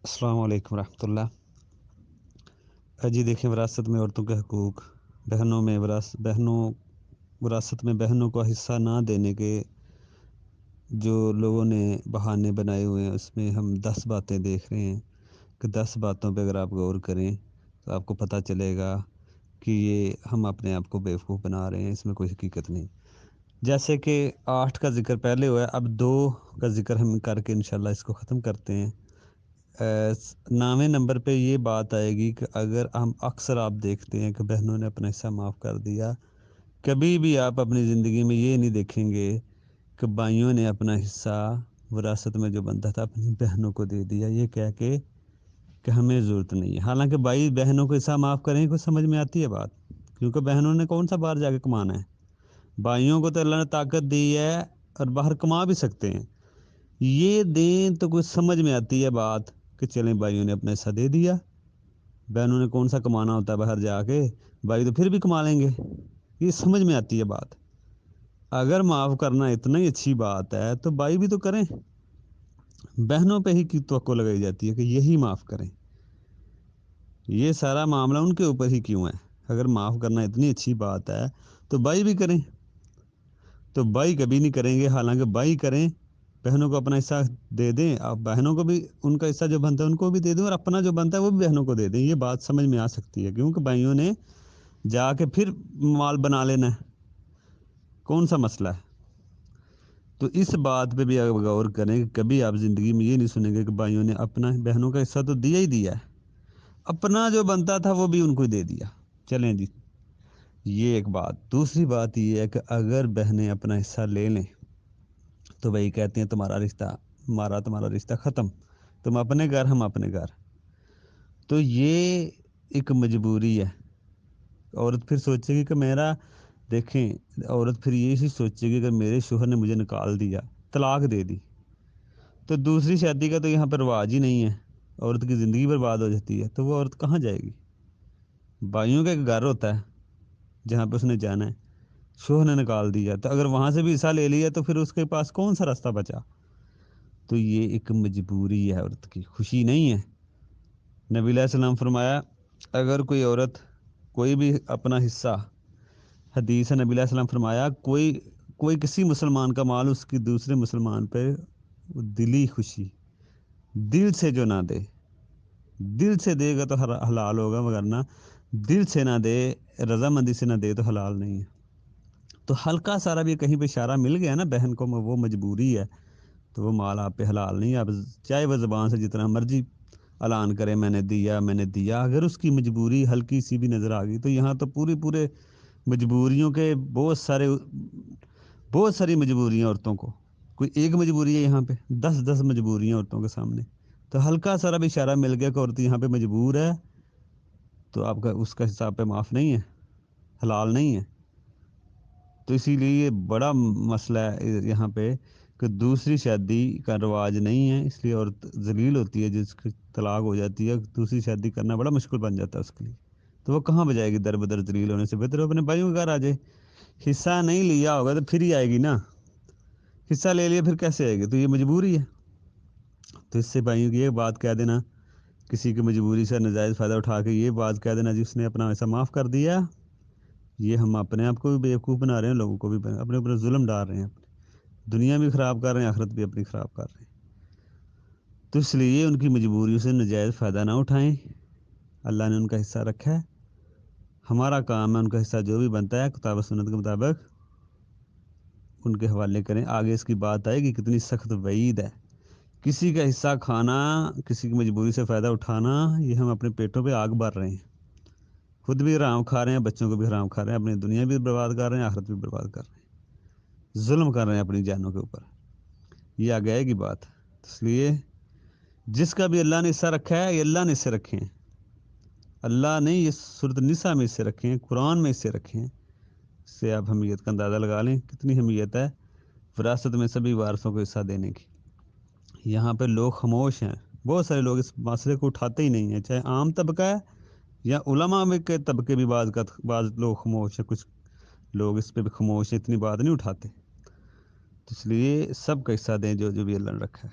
السلام علیکم ورحمۃ اللہ۔ جی دیکھیں، وراثت میں عورتوں کے حقوق، وراثت میں بہنوں کو حصہ نہ دینے کے جو لوگوں نے بہانے بنائے ہوئے ہیں، اس میں ہم 10 باتیں دیکھ رہے ہیں کہ 10 باتوں پہ اگر آپ غور کریں تو آپ کو پتہ چلے گا کہ یہ ہم اپنے آپ کو بیوقوف بنا رہے ہیں، اس میں کوئی حقیقت نہیں۔ جیسے کہ 8 کا ذکر پہلے ہوا ہے، اب 2 کا ذکر ہم کر کے انشاءاللہ اس کو ختم کرتے ہیں۔ 9ویں نمبر پہ یہ بات آئے گی کہ اگر ہم اکثر آپ دیکھتے ہیں کہ بہنوں نے اپنا حصہ معاف کر دیا، کبھی بھی آپ اپنی زندگی میں یہ نہیں دیکھیں گے کہ بھائیوں نے اپنا حصہ وراثت میں جو بنتا تھا اپنی بہنوں کو دے دیا، یہ کہہ کے کہ ہمیں ضرورت نہیں ہے۔ حالانکہ بھائی بہنوں کو حصہ معاف کریں کو سمجھ میں آتی ہے بات، کیونکہ بہنوں نے کون سا باہر جا کے کمانا ہے؟ بھائیوں کو تو اللہ نے طاقت دی ہے اور باہر کما بھی سکتے ہیں، یہ دیں تو کوئی سمجھ میں آتی ہے بات کہ چلیں بھائیوں نے اپنا حصہ دے دیا، بہنوں نے کون سا کمانا ہوتا ہے باہر جا کے، بھائی تو پھر بھی کما لیں گے، یہ سمجھ میں آتی ہے بات۔ اگر معاف کرنا اتنا ہی اچھی بات ہے تو بھائی بھی تو کریں، بہنوں پہ ہی کی توقع لگائی جاتی ہے کہ یہی معاف کریں، یہ سارا معاملہ ان کے اوپر ہی کیوں ہے؟ اگر معاف کرنا اتنی اچھی بات ہے تو بھائی بھی کریں، تو بھائی کبھی نہیں کریں گے۔ حالانکہ بھائی کریں، بہنوں کو اپنا حصہ دے دیں، آپ بہنوں کو بھی ان کا حصہ جو بنتا ہے ان کو بھی دے دیں، اور اپنا جو بنتا ہے وہ بھی بہنوں کو دے دیں، یہ بات سمجھ میں آ سکتی ہے، کیونکہ بھائیوں نے جا کے پھر مال بنا لینا ہے، کون سا مسئلہ ہے؟ تو اس بات پہ بھی آپ غور کریں کہ کبھی آپ زندگی میں یہ نہیں سنیں گے کہ بھائیوں نے اپنا بہنوں کا حصہ تو دیا ہی دیا ہے، اپنا جو بنتا تھا وہ بھی ان کو ہی دے دیا۔ چلیں جی، یہ ایک بات۔ دوسری بات یہ ہے کہ اگر بہنیں اپنا حصہ لے لیں تو بھائی کہتے ہیں تمہارا رشتہ ختم، تم اپنے گھر ہم اپنے گھر، تو یہ ایک مجبوری ہے۔ عورت پھر سوچے گی کہ دیکھیں، عورت پھر یہ سوچے گی کہ میرے شوہر نے مجھے نکال دیا، طلاق دے دی، تو دوسری شادی کا تو یہاں پر رواج ہی نہیں ہے، عورت کی زندگی برباد ہو جاتی ہے، تو وہ عورت کہاں جائے گی؟ بھائیوں کا ایک گھر ہوتا ہے جہاں پہ اس نے جانا ہے، شوہر نے نکال دیا تو اگر وہاں سے بھی حصہ لے لیا تو پھر اس کے پاس کون سا راستہ بچا؟ تو یہ ایک مجبوری ہے عورت کی، خوشی نہیں ہے۔ نبی علیہ السلام فرمایا، اگر کوئی عورت کوئی بھی اپنا حصہ، حدیث ہے، نبی علیہ السلام فرمایا کوئی کسی مسلمان کا مال اس کی دوسرے مسلمان پہ دلی خوشی، دل سے جو نہ دے، دل سے دے گا تو حلال ہوگا، ورنہ دل سے نہ دے، رضامندی سے نہ دے تو حلال نہیں ہے۔ تو ہلکا سارا بھی کہیں پہ اشارہ مل گیا نا بہن کو، وہ مجبوری ہے، تو وہ مال آپ پہ حلال نہیں ہے۔ آپ چاہے وہ زبان سے جتنا مرضی اعلان کرے میں نے دیا، اگر اس کی مجبوری ہلکی سی بھی نظر آ گئی تو یہاں تو پورے مجبوریوں کے بہت ساری مجبوریاں عورتوں کو، کوئی ایک مجبوری ہے یہاں پہ، 10 مجبوریاں عورتوں کے سامنے، تو ہلکا سارا بھی اشارہ مل گیا کہ عورت یہاں پہ مجبور ہے تو آپ کا اس کا حساب پہ معاف نہیں ہے، حلال نہیں ہے۔ تو اسی لیے یہ بڑا مسئلہ ہے یہاں پہ کہ دوسری شادی کا رواج نہیں ہے، اس لیے عورت ذلیل ہوتی ہے، جس کی طلاق ہو جاتی ہے دوسری شادی کرنا بڑا مشکل بن جاتا ہے اس کے لیے، تو وہ کہاں بجائے گی؟ در بدر ذلیل ہونے سے بہتر اپنے بھائیوں کے گھر آ جائے، حصہ نہیں لیا ہوگا تو پھر ہی آئے گی نا، حصہ لے لیا پھر کیسے آئے گی؟ تو یہ مجبوری ہے۔ تو اس سے بھائیوں کی یہ بات کہہ دینا، کسی کی مجبوری سے ناجائز فائدہ اٹھا کے یہ بات کہہ دینا جس نے اپنا ایسا معاف کر دیا، یہ ہم اپنے آپ کو بھی بیوقوف بنا رہے ہیں، لوگوں کو بھی اپنے اوپر ظلم ڈال رہے ہیں، دنیا بھی خراب کر رہے ہیں، آخرت بھی اپنی خراب کر رہے ہیں۔ تو اس لیے ان کی مجبوریوں سے ناجائز فائدہ نہ اٹھائیں، اللہ نے ان کا حصہ رکھا ہے، ہمارا کام ہے ان کا حصہ جو بھی بنتا ہے کتاب و سنت کے مطابق ان کے حوالے کریں۔ آگے اس کی بات آئے گی، کتنی سخت وعید ہے، کسی کا حصہ کھانا، کسی کی مجبوری سے فائدہ اٹھانا، یہ ہم اپنے پیٹوں پہ آگ بھر رہے ہیں، خود بھی حرام کھا رہے ہیں، بچوں کو بھی حرام کھا رہے ہیں، اپنی دنیا بھی برباد کر رہے ہیں، آخرت بھی برباد کر رہے ہیں، ظلم کر رہے ہیں اپنی جانوں کے اوپر۔ یہ آگے آئے گی بات، اس لیے جس کا بھی اللہ نے حصہ رکھا ہے، یہ اللہ نے اسے رکھے ہیں، اللہ نے یہ سورۃ النساء میں اسے رکھے ہیں، قرآن میں اسے رکھے ہیں، اس سے آپ اہمیت کا اندازہ لگا لیں کتنی اہمیت ہے وراثت میں سبھی وارثوں کو حصہ دینے کی۔ یہاں پہ لوگ خاموش ہیں، بہت سارے لوگ اس مسئلے کو اٹھاتے ہی نہیں ہیں، چاہے عام طبقہ ہے یا علماء میں کے طبقے بھی، بعض لوگ خاموش ہیں، کچھ لوگ اس پہ بھی خاموش ہیں، اتنی بات نہیں اٹھاتے۔ تو اس لیے سب کا حصہ دیں جو بھی اللہ نے رکھا ہے۔